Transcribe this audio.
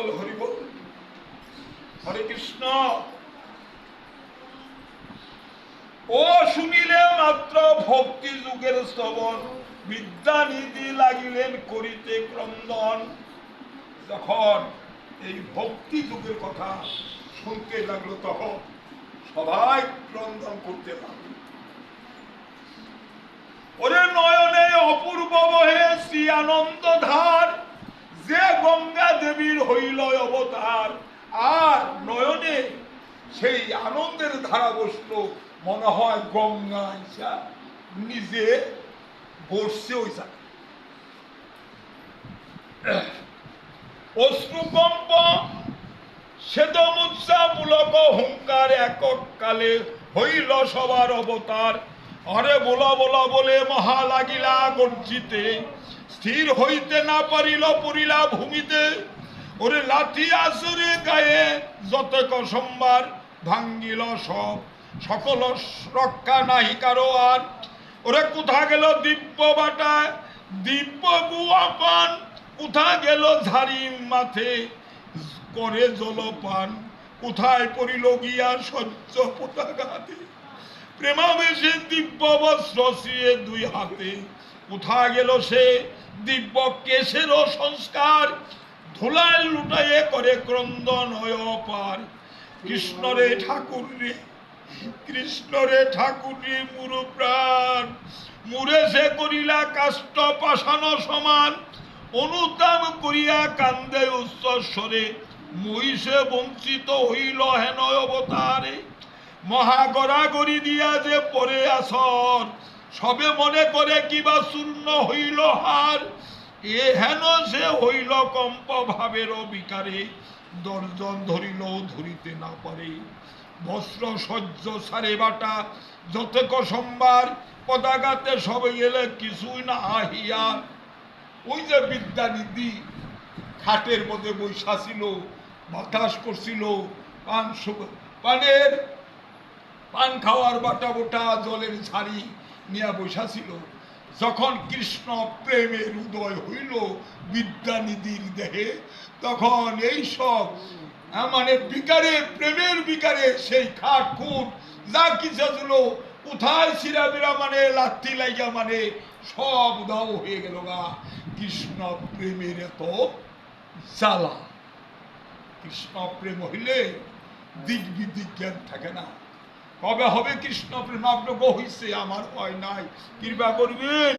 বল হরি বল। হরে কৃষ্ণ। ও শুনিলে মাত্র ভক্তি যুগের স্তবন, বিদ্যানিধি লাগিলেন করিতে ক্রন্দন। যখন এই ভক্তি যুগের কথা শুনতে লাগলো তখন সবাই ক্রন্দন করতে লাগলো। ওরে নয়নে অপূর্ব বহে শ্রী আনন্দ ধার, যে গঙ্গা দেবীর হইল অবতার। আর নয়নে সেই আনন্দের ধারা বসলো, মনে হয় গঙ্গা আইসা নিজে বসছে ওই জায়গায়। অশ্রুকম্প শ্বেতমূর্ছামূলক হুঙ্কার একক কালে হইল সবার অবতার। আরে বোলা বোলা বলে মহা লাগিলা গর্জিতে, স্থির হইতে না পারিল পড়িলা ভূমিতে। ওরে লাঠি আসুরে গায়ে যতক সম্বার, ভাঙ্গিল সব সকল রক্ষা নাহি কারো আর। ওরে কোথা গেল দিব্য বাটা দিব্য গুয়া পান, কোথা গেল ঝাড়ি মাথে করে জলপান। কোথায় পড়িল গিয়া সহ্য পোতাঘাতে, প্রেমাবেশে দিব্য বস্ত্র শ্রিয়ে দুই হাতে। কোথা গেল সে দিব্য কেশেরও সংস্কার, ধুলায় লুটাইয়ে করে ক্রন্দন হয় অপার। কৃষ্ণ রে ঠাকুর রে, কৃষ্ণ রে ঠাকুর রে মুরু প্রাণ, মুরে সে করিলা কাষ্ঠ পাষাণ সমান। অনুতাপ করিয়া কান্দে উচ্চস্বরে, মহিষে বঞ্চিত হইল হেন অবতারে। মহাগড়াগড়ি দিয়া যে পরে আসর, সবে মনে করে কিবা চূর্ণ হইল হার। এ হেন সে হইল কম্প ভাবের বিকারে, দর্জন ধরিল ধরিতে না পারে। বস্ত্র সহ্য সারে বাটা যতক সম্বার, পদাঘাতে সবে গেলে কিছুই না আহিয়া। ওই যে বিদ্যানিধি খাটের মধ্যে বৈশা ছিল, বাতাস করছিল, পান খাওয়ার বাটা বোটা জলের ঝাড়ি নিয়ে বৈশা ছিল। যখন কৃষ্ণ প্রেমের উদয় হইল বিদ্যানিধির দেহে, তখন এই সব মানে বিকারে, প্রেমের বিকারে সেই খাট খুট যা কিছু ছিল কোথায় ছিড়াবিরা মানে লাথি লাইগা মানে সব দাও হয়ে গেল গা। কৃষ্ণ প্রেমের এত জ্বালা। কৃষ্ণ প্রেম হইলে দিক বিদিক জ্ঞান থাকে না। কবে হবে কৃষ্ণ প্রেম? আপনাকে হইছে, আমার হয় নাই, কৃপা করবেন।